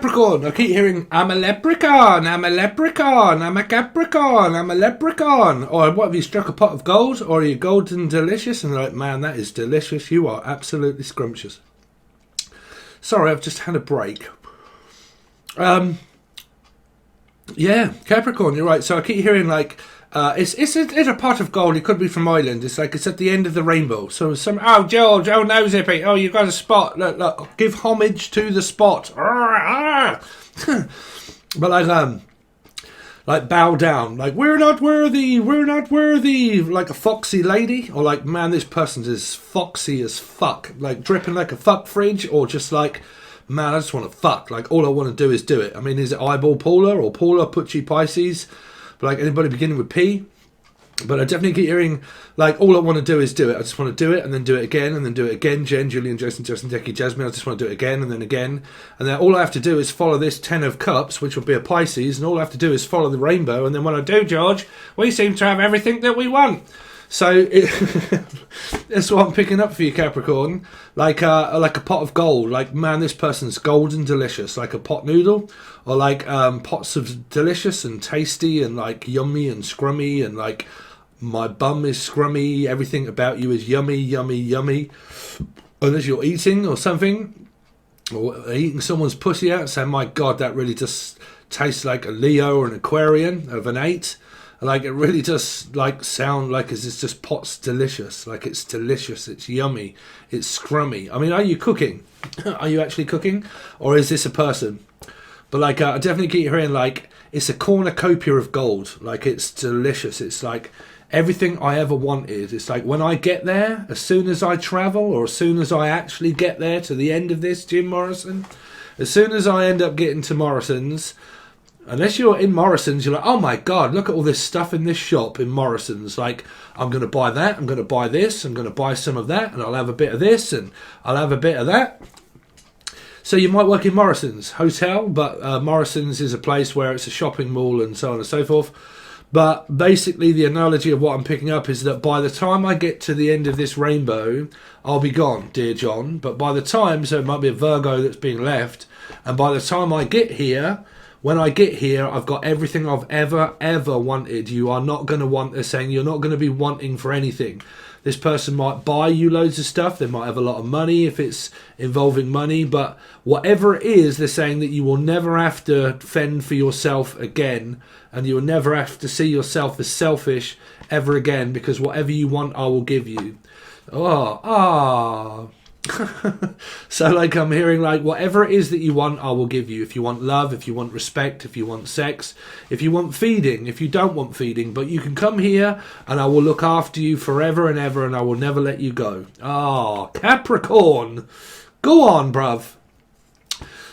Capricorn. I keep hearing, I'm a leprechaun, I'm a leprechaun, I'm a Capricorn, I'm a leprechaun. Or what, have you struck a pot of gold? Or are you golden delicious? And they're like, man, that is delicious. You are absolutely scrumptious. Sorry, I've just had a break. Yeah, Capricorn, you're right. So I keep hearing like, it's a pot of gold. It could be from Ireland. It's like it's at the end of the rainbow. So oh George, oh no Zippy, oh you got a spot. Look, give homage to the spot. But like bow down. Like we're not worthy. Like a foxy lady, or like man, this person's as foxy as fuck. Like dripping like a fuck fridge, or just like. Man, I just want to fuck. Like, all I want to do is do it. I mean, is it eyeball Paula or Paula Pucci Pisces? But like, anybody beginning with P? But I definitely keep hearing, like, all I want to do is do it. I just want to do it and then do it again and then do it again. Jen, Julian, Jason, Justin, Decky, Jasmine. I just want to do it again and then again. And then all I have to do is follow this 10 of cups, which will be a Pisces. And all I have to do is follow the rainbow. And then when I do, George, we seem to have everything that we want. So that's what I'm picking up for you, Capricorn. Like a pot of gold. Like, man, this person's golden delicious. Like a pot noodle, or like pots of delicious and tasty and like yummy and scrummy and like my bum is scrummy. Everything about you is yummy, yummy, yummy. Unless you're eating or something, or eating someone's pussy out, saying, my God, that really just tastes like a Leo or an Aquarian of an 8. Like, it really does, like, sound like it's just pot's delicious. Like, it's delicious, it's yummy, it's scrummy. I mean, are you cooking? Are you actually cooking? Or is this a person? But, like, I definitely keep hearing, like, it's a cornucopia of gold. Like, it's delicious. It's, like, everything I ever wanted. It's, like, when I get there, as soon as I travel, or as soon as I actually get there to the end of this, Jim Morrison, as soon as I end up getting to Morrison's, unless you're in Morrison's, you're like, oh my God, look at all this stuff in this shop in Morrison's. Like, I'm going to buy that, I'm going to buy this, I'm going to buy some of that, and I'll have a bit of this, and I'll have a bit of that. So you might work in Morrison's hotel, but Morrison's is a place where it's a shopping mall and so on and so forth. But basically the analogy of what I'm picking up is that by the time I get to the end of this rainbow, I'll be gone, dear John. But by the time, so it might be a Virgo that's being left, and by the time I get here, when I get here, I've got everything I've ever wanted. You are not going to want, they're saying you're not going to be wanting for anything. This person might buy you loads of stuff. They might have a lot of money if it's involving money. But whatever it is, they're saying that you will never have to fend for yourself again. And you will never have to see yourself as selfish ever again. Because whatever you want, I will give you. So like I'm hearing like whatever it is that you want, I will give you. If you want love, if you want respect, if you want sex, if you want feeding, if you don't want feeding, but you can come here and I will look after you forever and ever and I will never let you go. Capricorn, go on, bruv.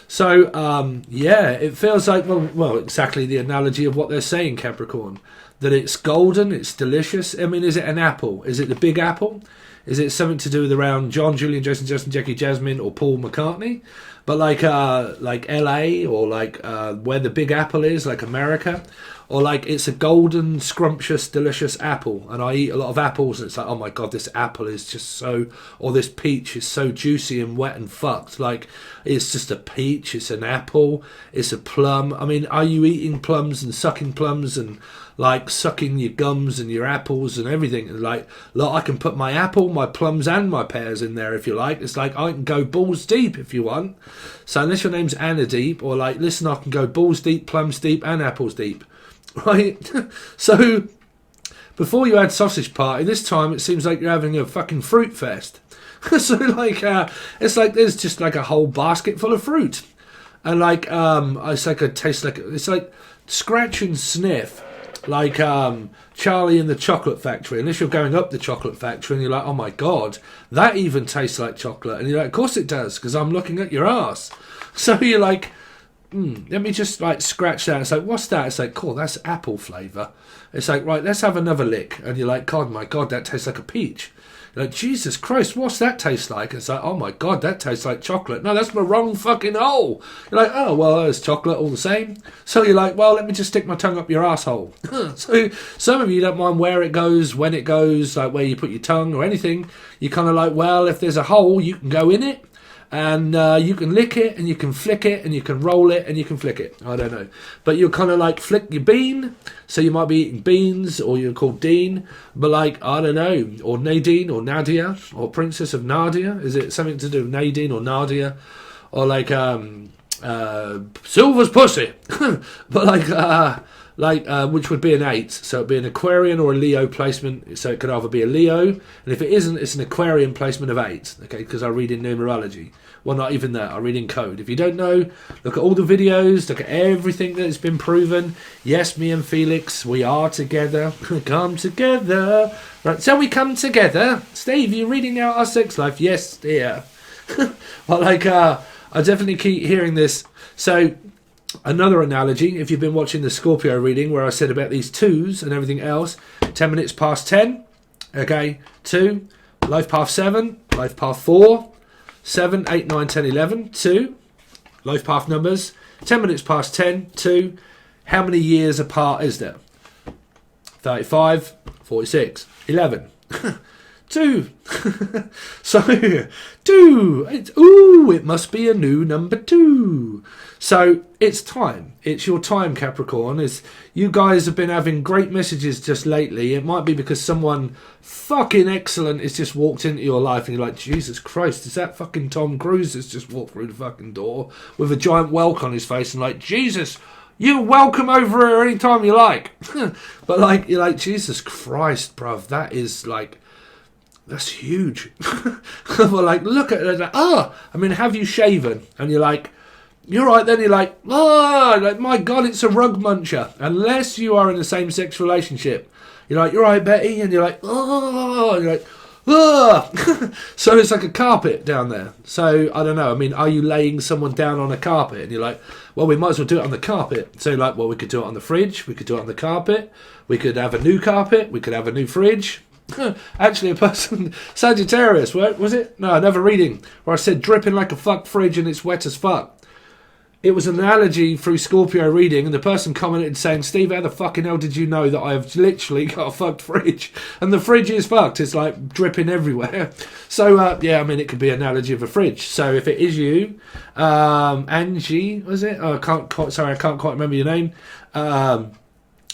So yeah, it feels like well exactly the analogy of what they're saying, Capricorn, that it's golden, it's delicious. I mean, is it an apple? Is it the big apple? Is it something to do with around John, Julian, Jason, Justin, Jackie, Jasmine, or Paul McCartney? But like LA, or like where the Big Apple is, like America, or like it's a golden, scrumptious, delicious apple. And I eat a lot of apples, and it's like, oh my God, this apple is just so, or this peach is so juicy and wet and fucked. Like, it's just a peach, it's an apple, it's a plum. I mean, are you eating plums and sucking plums and like sucking your gums and your apples and everything? And like, look, I can put my apple, my plums and my pears in there if you like. It's like I can go balls deep if you want. So unless your name's Anna Deep, or like, listen, I can go balls deep, plums deep and apples deep, right? So before you had sausage party, this time it seems like you're having a fucking fruit fest. So like it's like there's just like a whole basket full of fruit, and like it's like it's like scratch and sniff, like Charlie in the Chocolate Factory. Unless you're going up the Chocolate Factory and you're like, oh my God, that even tastes like chocolate. And you're like, of course it does, because I'm looking at your ass. So you're like, let me just like scratch that. It's like, what's that? It's like, cool, that's apple flavour. It's like, right, let's have another lick. And you're like, God, my God, that tastes like a peach. You're like, Jesus Christ, what's that taste like? It's like, oh my God, that tastes like chocolate. No, that's my wrong fucking hole. You're like, oh, well, it's chocolate all the same. So you're like, well, let me just stick my tongue up your asshole. So some of you don't mind where it goes, when it goes, like where you put your tongue or anything. You're kind of like, well, if there's a hole, you can go in it. And you can lick it, and you can flick it, and you can roll it, and you can flick it. I don't know. But you'll kind of like flick your bean. So you might be eating beans, or you're called Dean. But like, I don't know. Or Nadine, or Nadia, or Princess of Nadia. Is it something to do with Nadine or Nadia? Or like Silver's pussy. But like, which would be an 8. So it'd be an Aquarian or a Leo placement. So it could either be a Leo, and if it isn't, it's an Aquarian placement of 8. Okay, because I read in numerology. Well, not even that. I read in code. If you don't know, look at all the videos. Look at everything that's been proven. Yes, me and Felix, we are together. Come together. Right, so we come together. Steve, you reading out our sex life? Yes, dear. Well, like, I definitely keep hearing this. So, another analogy, if you've been watching the Scorpio reading where I said about these 2s and everything else, 10 minutes past 10, okay, 2, life path 7, life path 4, 7, 8, 9, 10, 11, 2, life path numbers, 10 minutes past 10, 2, how many years apart is there? 35, 46, 11, 2. So, 2. It must be a new number 2. So, it's time. It's your time, Capricorn. You guys have been having great messages just lately. It might be because someone fucking excellent has just walked into your life and you're like, Jesus Christ, is that fucking Tom Cruise that's just walked through the fucking door with a giant whelk on his face and like, Jesus, you're welcome over here anytime you like. But like, you're like, Jesus Christ, bruv, that is like, that's huge. Well, like, look at it. Like, I mean, have you shaven? And you're like, you're right. Then you're like, like, my God, it's a rug muncher. Unless you are in a same-sex relationship. You're like, you're right, Betty. And you're like, and you're like, So it's like a carpet down there. So, I don't know. I mean, are you laying someone down on a carpet? And you're like, well, we might as well do it on the carpet. So, like, well, we could do it on the fridge. We could do it on the carpet. We could have a new carpet. We could have a new fridge. Actually, a person, Sagittarius, was it? No, another reading where I said dripping like a fuck fridge and it's wet as fuck. It was an analogy through Scorpio reading, and the person commented saying, Steve, how the fucking hell did you know that I have literally got a fucked fridge? And the fridge is fucked. It's like dripping everywhere. So, yeah, I mean, it could be an analogy of a fridge. So if it is you, Angie, was it? Oh, I can't quite remember your name.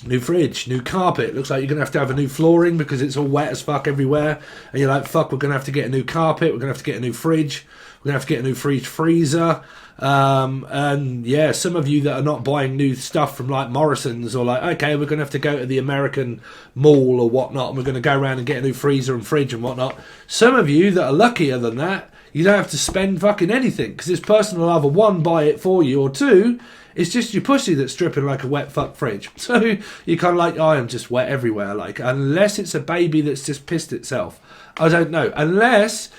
New fridge, new carpet. Looks like you're going to have a new flooring because it's all wet as fuck everywhere. And you're like, fuck, we're going to have to get a new carpet. We're going to have to get a new fridge. We're going to have to get a new freezer. And yeah, some of you that are not buying new stuff from like Morrison's or like, okay, we're going to have to go to the American mall or whatnot. And we're going to go around and get a new freezer and fridge and whatnot. Some of you that are luckier than that, you don't have to spend fucking anything because this person will either 1, buy it for you, or 2, it's just your pussy that's dripping like a wet fuck fridge. So you're kind of like, I am just wet everywhere. Like, unless it's a baby that's just pissed itself. I don't know. Unless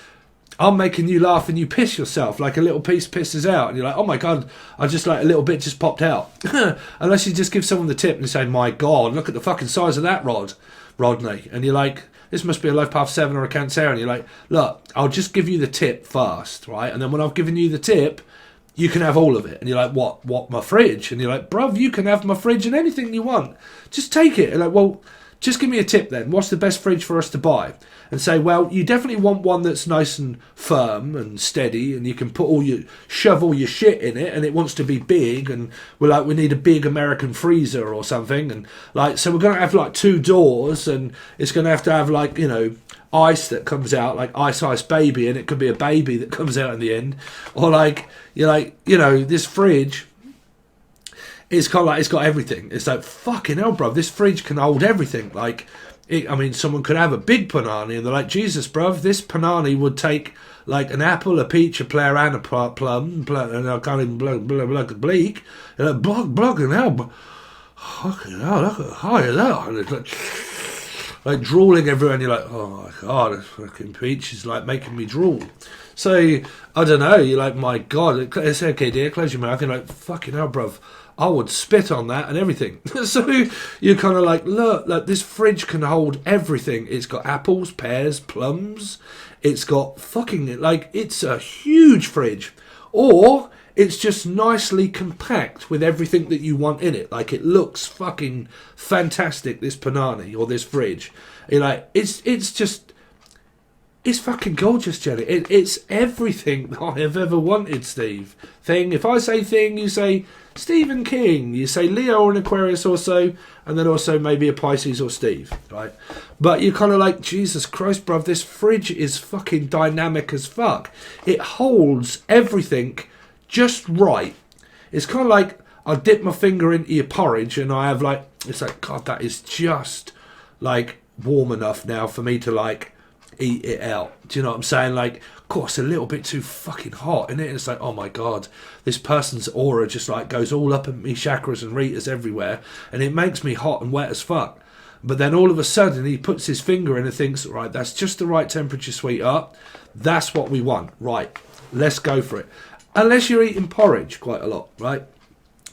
I'm making you laugh and you piss yourself, like a little piece pisses out. And you're like, oh my God, I just like a little bit just popped out. Unless you just give someone the tip and say, my God, look at the fucking size of that Rodney. And you're like, this must be a life path 7 or a Cancer. And you're like, look, I'll just give you the tip first, right? And then when I've given you the tip, you can have all of it. And you're like, what, my fridge? And you're like, bruv, you can have my fridge and anything you want. Just take it. And like, well, just give me a tip then. What's the best fridge for us to buy? And say, well, you definitely want one that's nice and firm and steady, and you can shove all your shit in it, and it wants to be big, and we need a big American freezer or something, and like, so we're going to have like 2 doors, and it's going to have like, you know, ice that comes out, like ice baby, and it could be a baby that comes out in the end, or like, you're like, you know, this fridge, it's kind of like, it's got everything. It's like, fucking hell, bro, this fridge can hold everything. Like, I mean, someone could have a big panani, and they're like, Jesus, bruv, this panani would take like an apple, a peach, a pear, and a plum, and I can't even block a bleak. And like, blocking hell, fucking hell, look at how is that? And it's like drooling everywhere, and you're like, oh my God, this fucking peach is like making me drool. So, I don't know, you're like, my God, it's okay, dear, close your mouth. You're like, fucking hell, bruv, I would spit on that and everything. So you're kind of like, look, like this fridge can hold everything. It's got apples, pears, plums. It's got fucking, like, it's a huge fridge. Or it's just nicely compact with everything that you want in it. Like, it looks fucking fantastic, this panani or this fridge. You're like, it's just, It's fucking gorgeous, Jenny. It's everything that I have ever wanted, Steve. Thing. If I say thing, you say Stephen King. You say Leo or an Aquarius or so, and then also maybe a Pisces or Steve, right? But you're kind of like, Jesus Christ, bruv, this fridge is fucking dynamic as fuck. It holds everything just right. It's kind of like I dip my finger into your porridge and I have like, it's like, God, that is just like warm enough now for me to like eat it out. Do you know what I'm saying? Like, of course, a little bit too fucking hot, isn't it? And it's like, oh my God, this person's aura just like goes all up in me chakras and ritas everywhere, and it makes me hot and wet as fuck. But then all of a sudden he puts his finger in and thinks, right, that's just the right temperature, sweetheart. That's what we want. Right, let's go for it. Unless you're eating porridge quite a lot, right?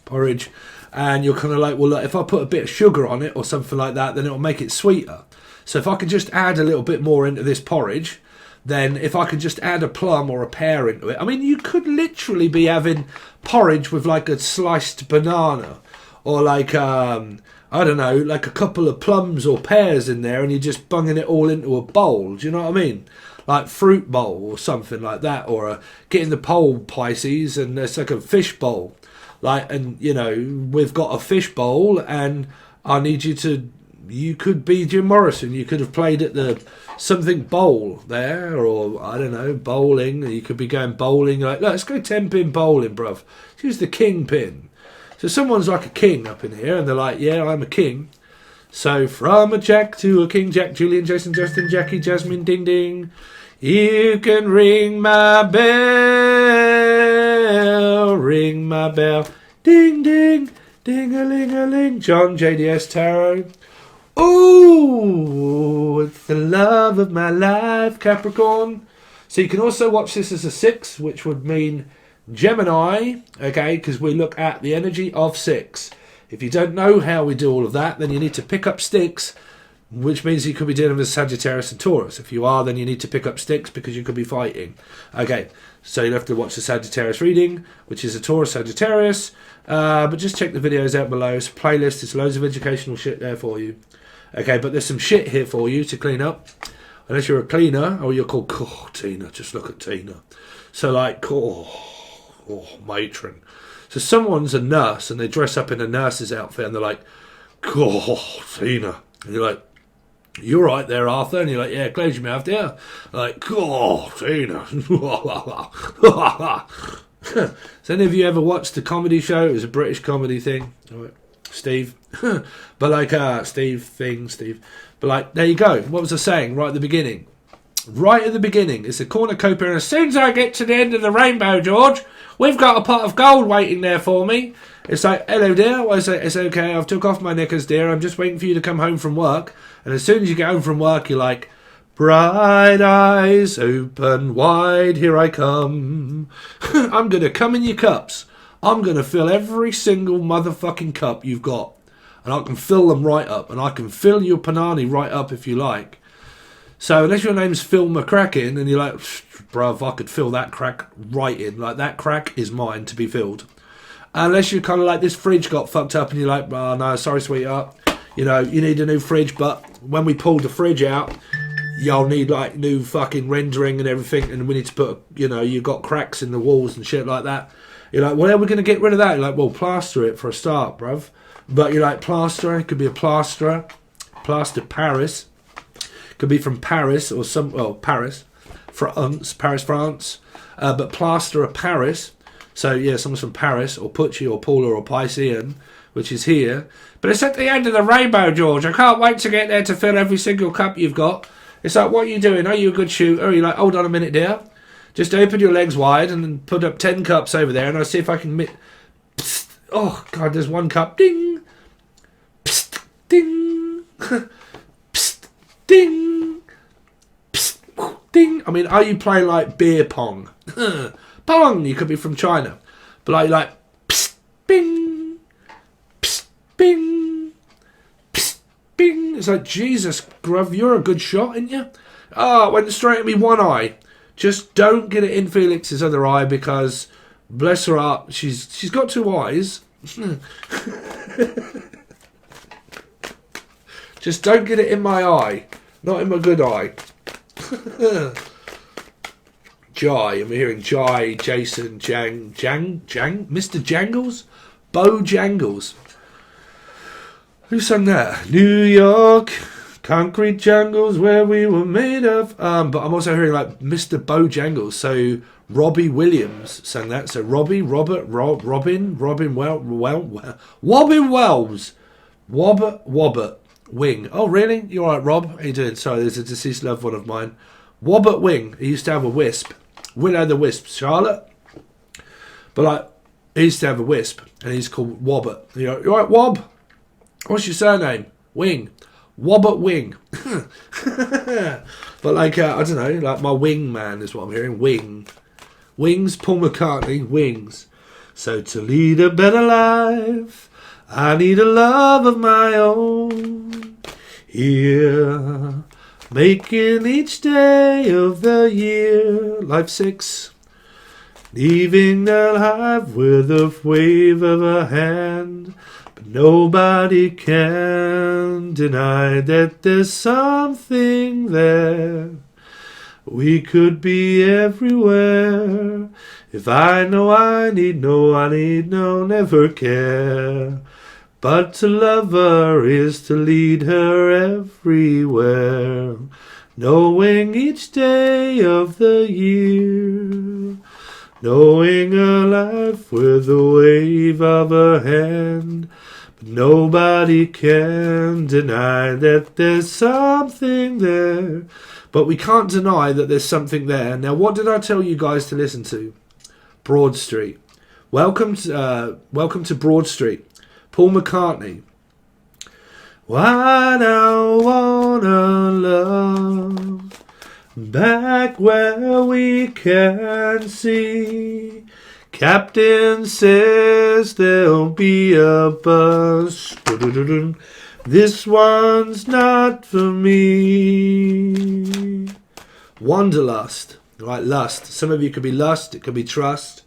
Porridge. And you're kind of like, well, look, if I put a bit of sugar on it or something like that, then it'll make it sweeter. So if I could just add a little bit more into this porridge, then if I could just add a plum or a pear into it, I mean, you could literally be having porridge with like a sliced banana or like, I don't know, like a couple of plums or pears in there, and you're just bunging it all into a bowl. Do you know what I mean? Like fruit bowl or something like that, or getting the pole, Pisces, and it's like a fish bowl. Like, and you know, we've got a fish bowl, and I need you to. You could be Jim Morrison. You could have played at the something bowl there, or I don't know, bowling. You could be going bowling. Like, let's go 10-pin bowling, bruv. Choose the king pin. So someone's like a king up in here, and they're like, yeah, I'm a king. So from a Jack to a King, Jack, Julian, Jason, Justin, Jackie, Jasmine, ding ding. You can ring my bell, ding ding, ding-a-ling-a-ling. John, JDS Tarot. Ooh, it's the love of my life, Capricorn. So you can also watch this as a 6, which would mean Gemini, okay, because we look at the energy of 6. If you don't know how we do all of that, then you need to pick up sticks, which means you could be dealing with Sagittarius and Taurus. If you are, then you need to pick up sticks because you could be fighting. Okay, so you'll have to watch the Sagittarius reading, which is a Taurus Sagittarius, but just check the videos out below. It's a playlist, there's loads of educational shit there for you. Okay, but there's some shit here for you to clean up. Unless you're a cleaner, or you're called, oh, Tina, just look at Tina. So like, matron. So someone's a nurse, and they dress up in a nurse's outfit, and they're like, oh, Tina. And you're like, you're right there, Arthur. And you're like, yeah, close your mouth, dear. Like, oh, Tina. Has any of you ever watched the comedy show? It was a British comedy thing. Steve. But like, Steve. But like, there you go. What was I saying right at the beginning? Right at the beginning, it's a cornucopia, and as soon as I get to the end of the rainbow, George, we've got a pot of gold waiting there for me. It's like, hello, dear. I say, it's okay. I've took off my knickers, dear. I'm just waiting for you to come home from work. And as soon as you get home from work, you're like, bright eyes open wide, here I come. I'm going to come in your cups. I'm going to fill every single motherfucking cup you've got. And I can fill them right up. And I can fill your panani right up if you like. So unless your name's Phil McCracken and you're like, bruv, I could fill that crack right in. Like, that crack is mine to be filled. Unless you're kind of like, this fridge got fucked up and you're like, oh no, sorry, sweetheart. You know, you need a new fridge, but when we pulled the fridge out, you'll need like new fucking rendering and everything, and we need to put, you know, you've got cracks in the walls and shit like that. You're like, well, how are we going to get rid of that? You're like, well, plaster it for a start, bruv. But you're like, plaster, it could be a plaster Paris. Could be from Paris or some, well, Paris, France, but plaster of Paris. So yeah, someone's from Paris or Pucci or Paula or Piscean, which is here. But it's at the end of the rainbow, George. I can't wait to get there to fill every single cup you've got. It's like, what are you doing? Are you a good shooter? You're like, hold on a minute, dear. Just open your legs wide and then put up 10 cups over there, and I'll see if I can. Psst. Oh God, there's one cup. Ding. Psst. Ding. Psst. Ding. Psst. Ding. I mean, are you playing like beer pong? Pong. You could be from China, but like psst, bing, psst, bing, psst, bing. It's like, Jesus, Gruv, you're a good shot, ain't you? Oh, it went straight at me one eye. Just don't get it in Felix's other eye, because bless her heart, she's got 2 eyes. Just don't get it in my eye, not in my good eye. Jai, I'm hearing Jai, Jason, Jang, Mr. Jangles? Bo Jangles. Who sang that? New York, concrete jungles where we were made of. But I'm also hearing like Mr. Bo Jangles. So Robbie Williams sang that. So Robin Wells. Wobbert Wing. Oh, really? You alright, Rob? How you doing? Sorry, there's a deceased loved one of mine. Wobbert Wing. He used to have a wisp. Willow the Wisp. Charlotte? But like, he used to have a wisp, and he's called Wobbert. You know, you alright, Wob? What's your surname? Wing. Wobbert Wing. But like, I don't know, like my wing man is what I'm hearing. Wing. Wings, Paul McCartney, Wings. So to lead a better life, I need a love of my own. Here, making each day of the year. Life 6. Leaving the life with a wave of a hand. But nobody can deny that there's something there. We could be everywhere. If I know I need no, never care. But to love her is to lead her everywhere. Knowing each day of the year. Knowing her life with a wave of her hand. But nobody can deny that there's something there. But we can't deny that there's something there. Now, what did I tell you guys to listen to? Broad Street. Welcome to Broad Street. Paul McCartney. What I wanna love, back where we can see. Captain says there'll be a bus. This one's not for me. Wanderlust. Right, lust. Some of you could be lust, it could be trust.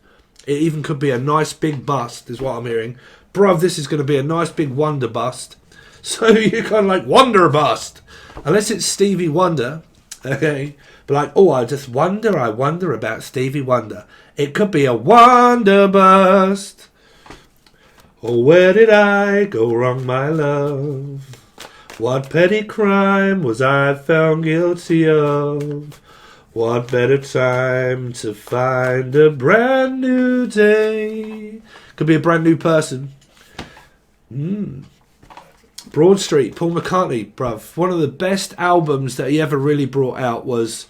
It even could be a nice big bust, is what I'm hearing. Bruv, this is going to be a nice big wonder bust. So you're kind of like, wonder bust. Unless it's Stevie Wonder, okay? But like, oh, I wonder about Stevie Wonder. It could be a wonder bust. Oh, where did I go wrong, my love? What petty crime was I found guilty of? What better time to find a brand new day? Could be a brand new person. Broad Street, Paul McCartney, bruv. One of the best albums that he ever really brought out was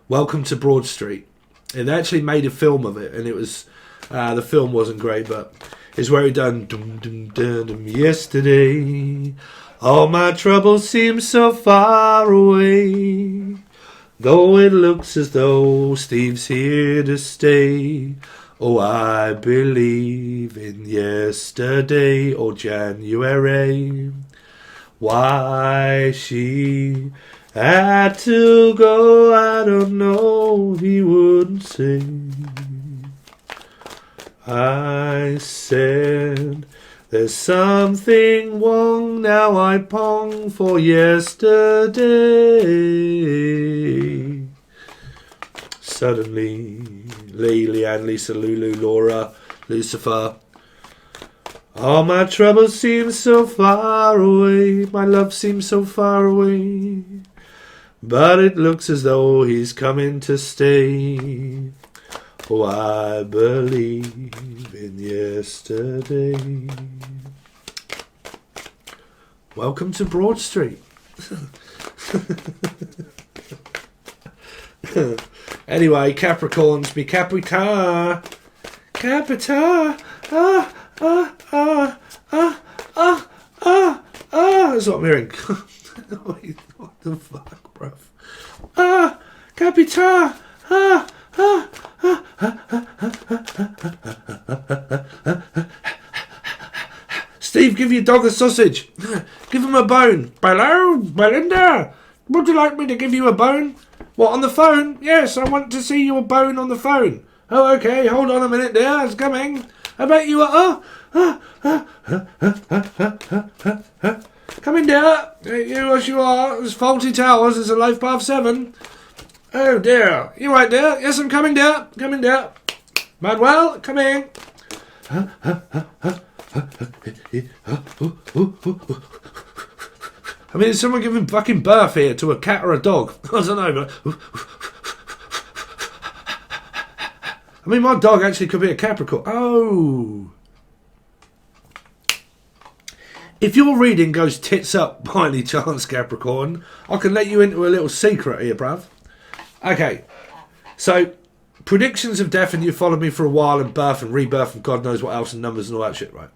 Welcome to Broad Street. And they actually made a film of it, and it was the film wasn't great, but it's where he done dum dum dum dum yesterday. All my troubles seem so far away, though it looks as though Steve's here to stay. Oh, I believe in yesterday or January. Why she had to go, I don't know, he wouldn't say. I said, there's something wrong, now I pong for yesterday. Suddenly, Lee, Leanne, Lisa, Lulu, Laura, Lucifer. All my troubles seem so far away, my love seems so far away, but it looks as though he's coming to stay. Oh, I believe in yesterday. Welcome to Broad Street. Anyway, Capricorns, be Capritar. Capritar. That's what I'm hearing. What the fuck, bruv? Capitar. Steve, give your dog a sausage. Give him a bone. Hello, Belinda. Would you like me to give you a bone? What, on the phone? Yes, I want to see your bone on the phone. Oh, okay, hold on a minute there, it's coming. I bet you are. Come in there. You as you are. There's Faulty Towers. There's a Life Path 7. Oh dear. You right, dear? Yes, I'm coming, dear. Coming, dear. Manuel, come in. I mean, is someone giving fucking birth here to a cat or a dog? I don't know, but... I mean, my dog actually could be a Capricorn. Oh. If your reading goes tits up by any chance, Capricorn, I can let you into a little secret here, bruv. Okay. So, predictions of death, and you followed me for a while, and birth and rebirth and God knows what else, and numbers and all that shit, right?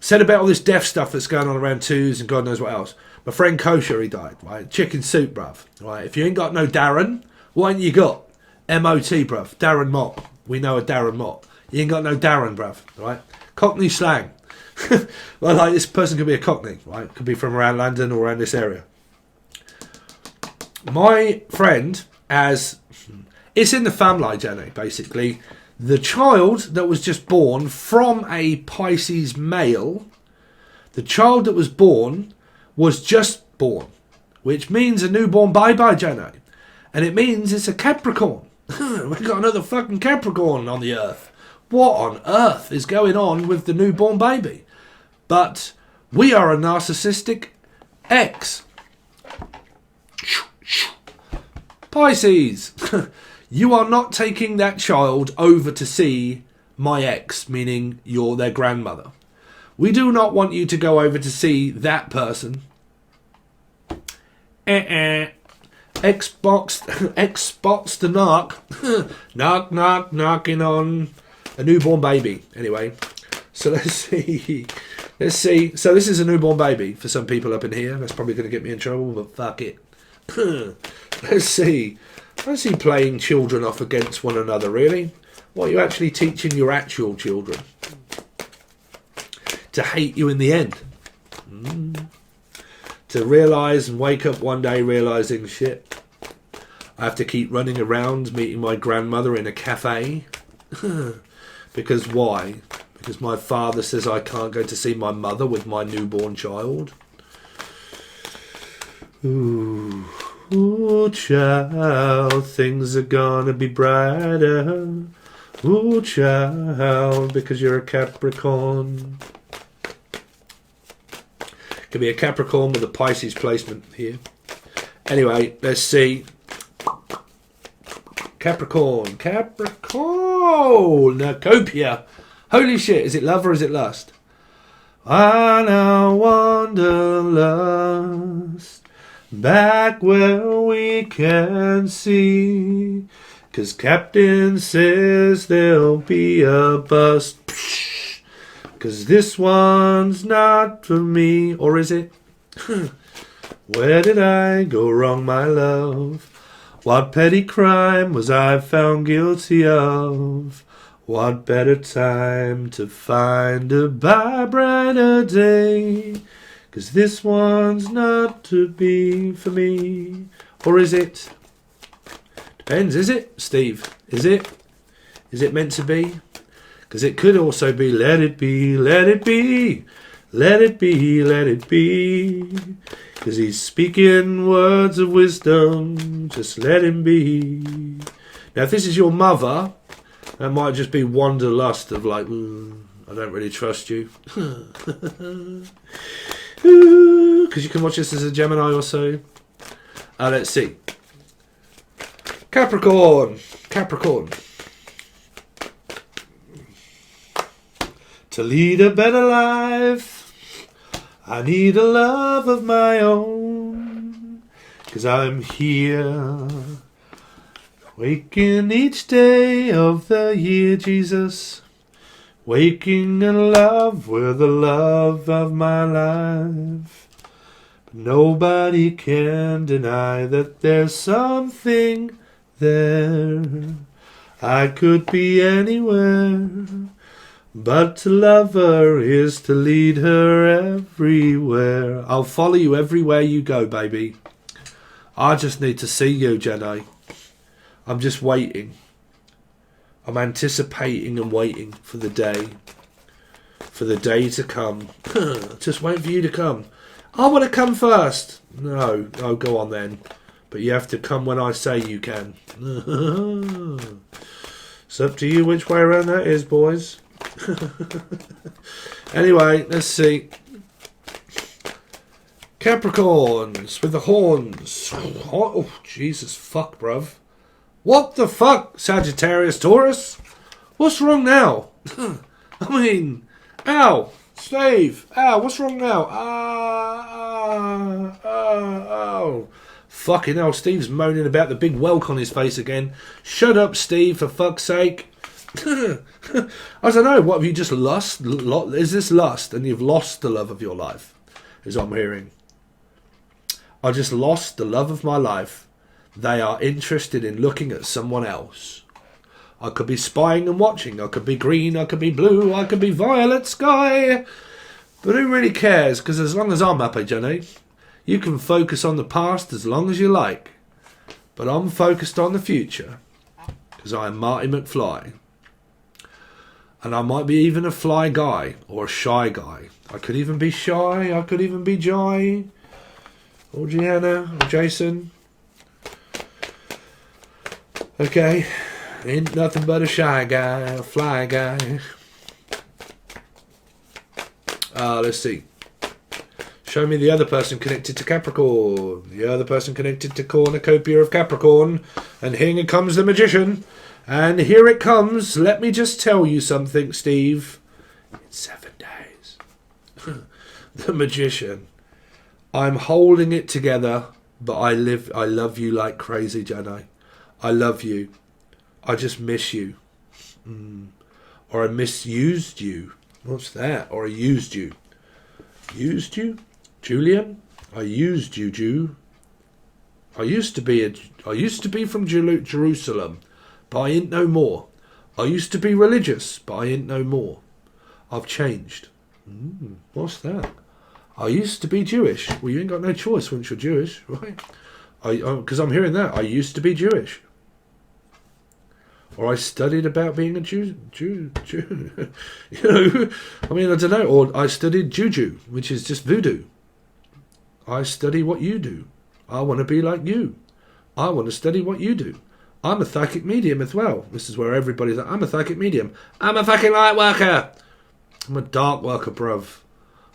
Said about all this death stuff that's going on around twos and God knows what else. My friend Kosher, he died, right? Chicken soup, bruv. Right? If you ain't got no Darren, what ain't you got? M-O-T, bruv. Darren Mott. We know a Darren Mott. You ain't got no Darren, bruv. Right? Cockney slang. Well, like, this person could be a Cockney, right? Could be from around London or around this area. My friend, as... It's in the family, Jenny, basically. The child that was just born from a Pisces male, the child that was born was just born, which means a newborn bye-bye, Jenny. And it means it's a Capricorn. We've got another fucking Capricorn on the earth. What on earth is going on with the newborn baby? But we are a narcissistic ex. Pisces. You are not taking that child over to see my ex, meaning you're their grandmother. We do not want you to go over to see that person. Xbox the knock. Knock, knock, knocking on a newborn baby. Anyway, so let's see. Let's see. So this is a newborn baby for some people up in here. That's probably going to get me in trouble, but fuck it. Let's see. I see playing children off against one another, really. What are you actually teaching your actual children? To hate you in the end. To realise and wake up one day realising, shit, I have to keep running around meeting my grandmother in a cafe. Because why? Because my father says I can't go to see my mother with my newborn child. Ooh. Ooh, child, things are gonna be brighter. Ooh, child, because you're a Capricorn. Could be a Capricorn with a Pisces placement here. Anyway, let's see. Capricorn. Nacopia. Holy shit, is it love or is it lust? I now wanderlust. Back where we can see, 'cause Captain says there'll be a bust. 'Cause this one's not for me. Or is it? Where did I go wrong, my love? What petty crime was I found guilty of? What better time to find a brighter day? 'Cause this one's not to be for me. Or is it? Depends, is it, Steve? Is it? Is it meant to be? 'Cause it could also be let it be, let it be, let it be, let it be. 'Cause he's speaking words of wisdom, just let him be. Now, if this is your mother, that might just be wanderlust of like, I don't really trust you. Because you can watch this as a Gemini or so. Let's see. Capricorn. To lead a better life, I need a love of my own. 'Cause I'm here, waking each day of the year, Jesus. Waking in love with the love of my life. But nobody can deny that there's something there. I could be anywhere, but to love her is to lead her everywhere. I'll follow you everywhere you go, baby. I just need to see you, Jenny. I'm just waiting. I'm anticipating and waiting for the day to come. Just waiting for you to come. I want to come first. No, go on then. But you have to come when I say you can. It's up to you which way around that is, boys. Anyway, let's see. Capricorns with the horns. Oh, Jesus, fuck, bruv. What the fuck, Sagittarius, Taurus? What's wrong now? I mean, ow, Steve, ow, what's wrong now? Oh. Fucking hell, Steve's moaning about the big whelk on his face again. Shut up, Steve, for fuck's sake. I don't know, what have you just lost? Is this lust and you've lost the love of your life? Is what I'm hearing. I just lost the love of my life. They are interested in looking at someone else. I could be spying and watching. I could be green, I could be blue, I could be violet sky. But who really cares? Because as long as I'm happy, Jenny, you can focus on the past as long as you like. But I'm focused on the future. Because I am Marty McFly. And I might be even a fly guy or a shy guy. I could even be shy. I could even be Jai. Or Gianna. Or Jason. Okay. Ain't nothing but a shy guy. A fly guy. Let's see. Show me the other person connected to Capricorn. The other person connected to cornucopia of Capricorn. And here comes the magician. And here it comes. Let me just tell you something, Steve. In 7 days. The magician. I'm holding it together, but I love you like crazy, Jedi. I love you. I just miss you. Or I misused you. What's that? Or I used you. Used you? Julian? I used you, Jew. I used to be from Jerusalem. But I ain't no more. I used to be religious, but I ain't no more. I've changed. What's that? I used to be Jewish. Well, you ain't got no choice once you're Jewish, right? Because I'm hearing that. I used to be Jewish. Or I studied about being a Jew. You know, I mean, I don't know. Or I studied Juju, which is just voodoo. I study what you do. I want to be like you. I want to study what you do. I'm a psychic medium as well. This is where everybody's like, I'm a psychic medium. I'm a fucking light worker. I'm a dark worker, bruv.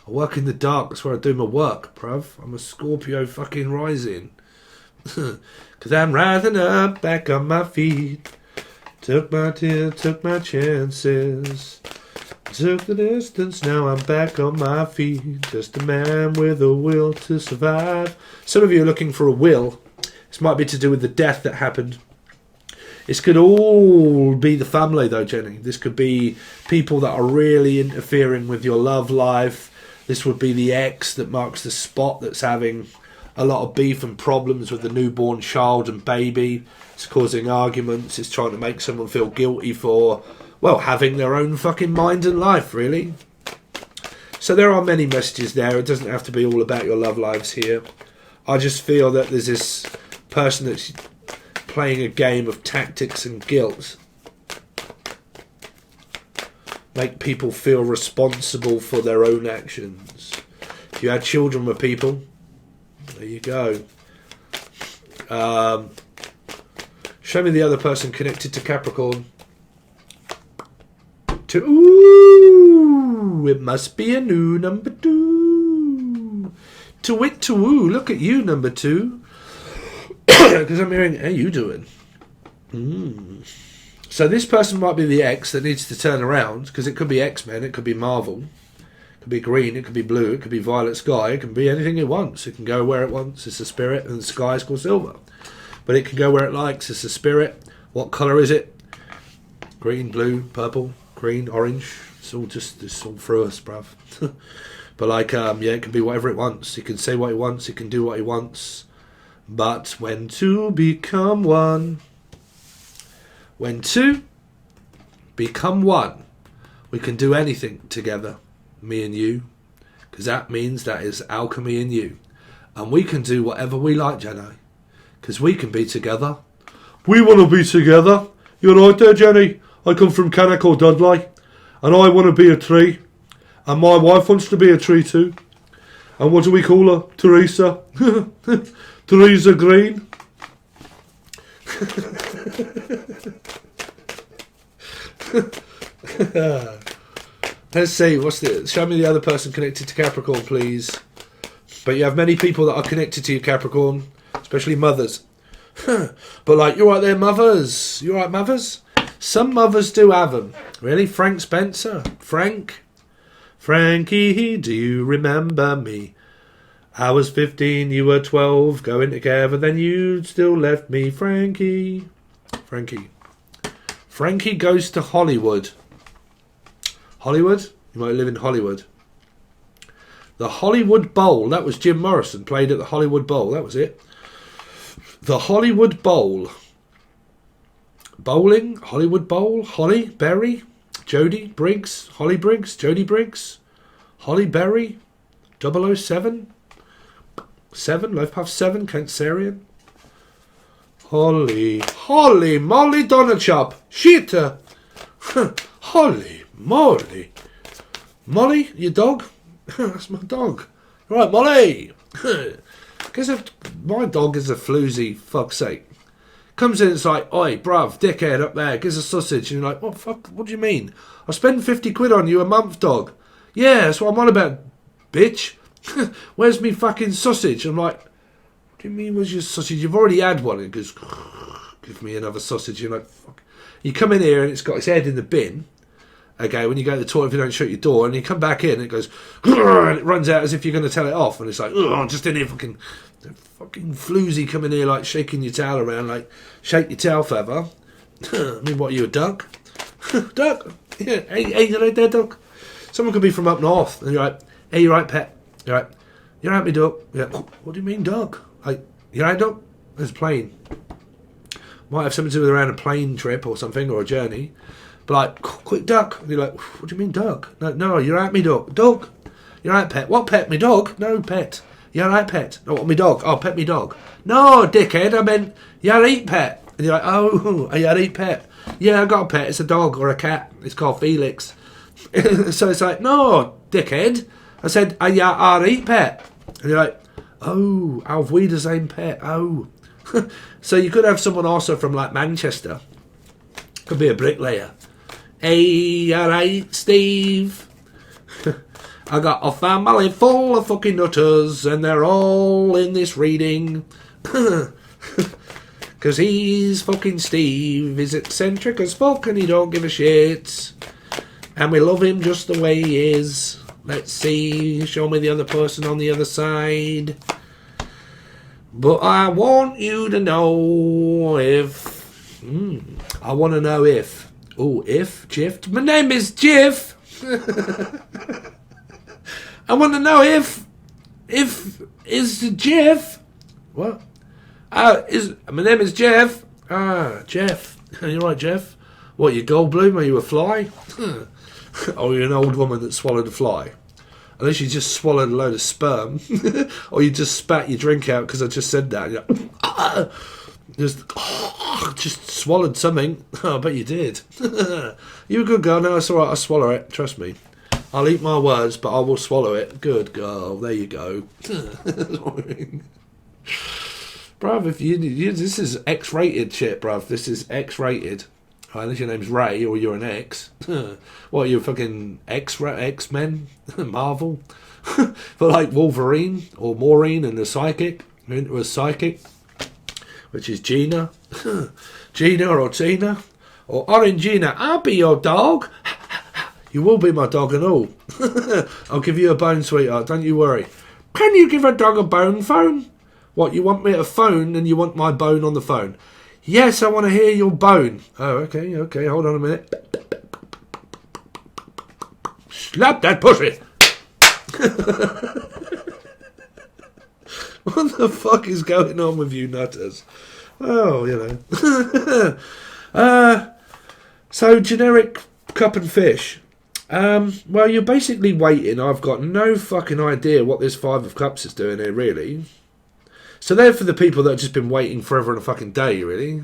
I work in the dark. That's where I do my work, bruv. I'm a Scorpio fucking rising. Because I'm rising up back on my feet. Took my chances. Took the distance, now I'm back on my feet. Just a man with a will to survive. Some of you are looking for a will. This might be to do with the death that happened. This could all be the family though, Jenny. This could be people that are really interfering with your love life. This would be the ex that marks the spot that's having a lot of beef and problems with the newborn child and baby. It's causing arguments. It's trying to make someone feel guilty for, well, having their own fucking mind and life, really. So there are many messages there. It doesn't have to be all about your love lives here. I just feel that there's this person that's playing a game of tactics and guilt. Make people feel responsible for their own actions. If you had children with people, there you go. Show me the other person connected to Capricorn. Ooh, it must be a new number 2. To wit to woo, look at you, number 2. Because I'm hearing, how you doing? So this person might be the ex that needs to turn around, because it could be X-Men, it could be Marvel, it could be green, it could be blue, it could be violet sky, it can be anything it wants. It can go where it wants. It's a spirit, and the sky is called silver. But it can go where it likes. It's a spirit. What colour is it? Green, blue, purple, green, orange. It's all through us, bruv. But like, yeah, it can be whatever it wants. It can say what it wants. It can do what it wants. But when two become one, when two become one, we can do anything together, me and you, because that means that is alchemy in you. And we can do whatever we like, Jenny, because we can be together. We want to be together. You're right there, Jenny. I come from Cannock or Dudley, and I want to be a tree. And my wife wants to be a tree too. And what do we call her? Teresa. Teresa Green. Let's see, what's the... Show me the other person connected to Capricorn, please. But you have many people that are connected to you, Capricorn. Especially mothers. But like, you're right there, mothers. You right, mothers? Some mothers do have them. Really? Frank Spencer? Frank? Frankie, do you remember me? I was 15, you were 12. Going together, then you still left me. Frankie. Frankie. Frankie goes to Hollywood. Hollywood? You might live in Hollywood. The Hollywood Bowl. That was Jim Morrison. Played at the Hollywood Bowl. That was it. The Hollywood Bowl. Bowling? Hollywood Bowl? Holly Berry? Jodie Briggs? Holly Briggs? Jodie Briggs? Holly Berry? 007? 7? Life Path 7? Cancerian? Holly Molly Donachop. Shit. Holy moly. Molly, your dog? That's my dog. Right, Molly. Guess if my dog is a floozy, fuck's sake. Comes in, it's like, oi, bruv, dickhead up there, gives a sausage. And you're like, what fuck, what do you mean? I spend 50 quid on you a month, dog. Yeah, that's what I'm on about, bitch. Where's me fucking sausage? I'm like, what do you mean, where's your sausage? You've already had one. And it goes, give me another sausage. You're like, fuck. You come in here and it's got its head in the bin. Okay, when you go to the toilet, if you don't shut your door, and you come back in, and it goes, and it runs out as if you're going to tell it off, and it's like, I'm just in here fucking floozy coming here, like shaking your towel around, like shake your tail feather. I mean, what are you, a duck? Duck? Yeah, hey, you right there, duck? Someone could be from up north, and you're like, hey, you right, pet? You're right, you're right, me duck? Yeah. What do you mean, duck? Like, you right, duck? There's a plane. Might have something to do with around a plane trip or something, or a journey. But like, quick duck. And you're like, what do you mean duck? No, you're right, me dog. Dog? You're right, pet. What pet? Me dog? No, pet. You're right, pet. No, what, me dog? Oh, pet me dog. No, dickhead, I meant, you're right, pet. And you're like, oh, you're right, pet. Yeah, I got a pet. It's a dog or a cat. It's called Felix. So it's like, no, dickhead. I said, you're right, pet. And you're like, oh, have we the same pet? Oh. So you could have someone also from like Manchester. Could be a bricklayer. Hey, alright, Steve. I got a family full of fucking nutters, and they're all in this reading. Because he's fucking Steve. He's eccentric as fuck, and he don't give a shit. And we love him just the way he is. Let's see. Show me the other person on the other side. But I want you to know if... I want to know if... Oh, if? Jiff? My name is Jiff! I want to know if... Is Jeff... What? My name is Jeff. Jeff. You're right, Jeff. What, you Goldblum? Are you a fly? Or you're an old woman that swallowed a fly? Unless you just swallowed a load of sperm. Or you just spat your drink out because I just said that. You're like, just swallowed something. Oh, I bet you did. You're a good girl. No, it's alright. I'll swallow it. Trust me. I'll eat my words, but I will swallow it. Good girl. There you go. Bruv, if you this is X-rated shit, bruv. This is X-rated. Unless your name's Ray or you're an X. What, are you fucking X-Men? Marvel? For like Wolverine or Maureen and the Psychic. Into a Psychic. Which is Gina. Gina or Tina. Or Orangina. I'll be your dog. You will be my dog and all. I'll give you a bone, sweetheart. Don't you worry. Can you give a dog a bone phone? What, you want me to phone and you want my bone on the phone? Yes, I want to hear your bone. Oh, okay, hold on a minute. Slap that pussy! What the fuck is going on with you nutters? Oh, you know. So, generic cup and fish. Well, you're basically waiting. I've got no fucking idea what this Five of Cups is doing here, really. So they're for the people that have just been waiting forever and a fucking day, really.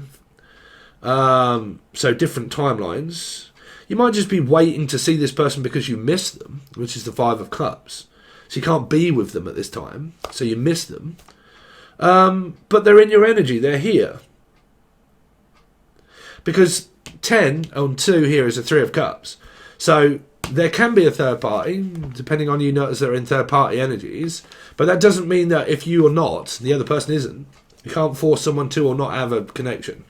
So different timelines. You might just be waiting to see this person because you miss them, which is the Five of Cups. So you can't be with them at this time, so you miss them. But they're in your energy. They're here. Because 10 on 2 here is a 3 of cups. So there can be a third party, depending on you notice that are in third party energies. But that doesn't mean that if you are not, the other person isn't. You can't force someone to or not have a connection.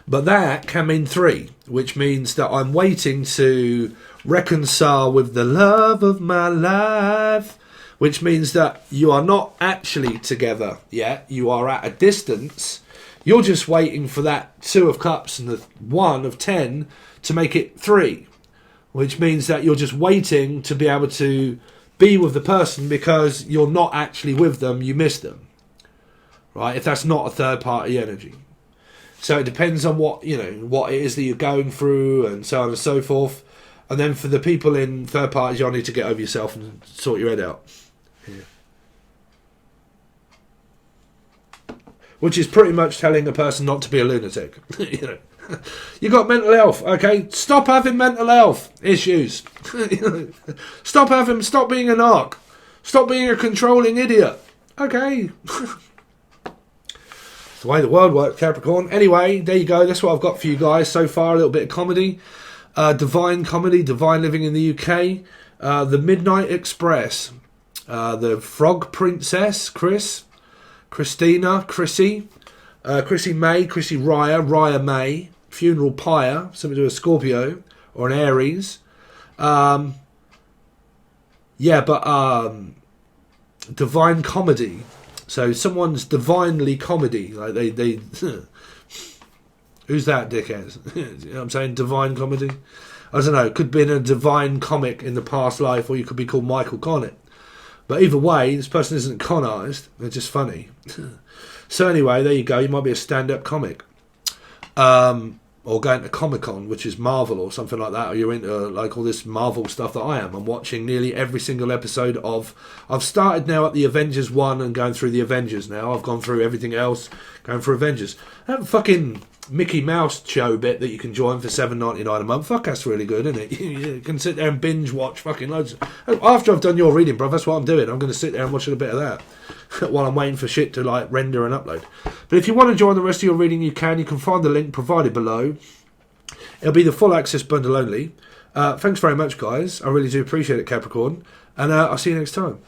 But that can mean 3, which means that I'm waiting to reconcile with the love of my life, which means that you are not actually together yet. You are at a distance. You're just waiting for that 2 of cups and the 1 of 10 to make it 3, which means that you're just waiting to be able to be with the person because you're not actually with them. You miss them, right? If that's not a third party energy. So it depends on what it is that you're going through and so on and so forth. And then for the people in third parties, you'll need to get over yourself and sort your head out. Yeah. Which is pretty much telling a person not to be a lunatic. You got mental health, okay? Stop having mental health issues. Stop being a narc. Stop being a controlling idiot. Okay. The way the world works, Capricorn. Anyway, there you go. That's what I've got for you guys so far. A little bit of comedy. Divine comedy. Divine living in the UK. The Midnight Express. The Frog Princess. Christina. Chrissy May. Chrissy Raya May. Funeral Pyre. Something to do with Scorpio. Or an Aries. Divine comedy. So someone's divinely comedy, like they who's that dickhead? You know what I'm saying? Divine comedy. I don't know. It could be in a divine comic in the past life, or you could be called Michael Connett. But either way, this person isn't con artist. They're just funny. So anyway, there you go. You might be a stand-up comic, or going to Comic-Con, which is Marvel or something like that, or you're into like all this Marvel stuff that I am. I'm watching nearly every single episode of... I've started now at the Avengers 1 and going through the Avengers now. I've gone through everything else, going through Avengers. That fucking Mickey Mouse show bit that you can join for $7.99 a month, fuck, that's really good, isn't it? You can sit there and binge watch fucking loads. After I've done your reading, bro, that's what I'm doing. I'm going to sit there and watch a bit of that while I'm waiting for shit to like render and upload. But if you want to join the rest of your reading, you can find the link provided below. It'll be the full access bundle only. Thanks very much, guys. I really do appreciate it, Capricorn, and I'll see you next time.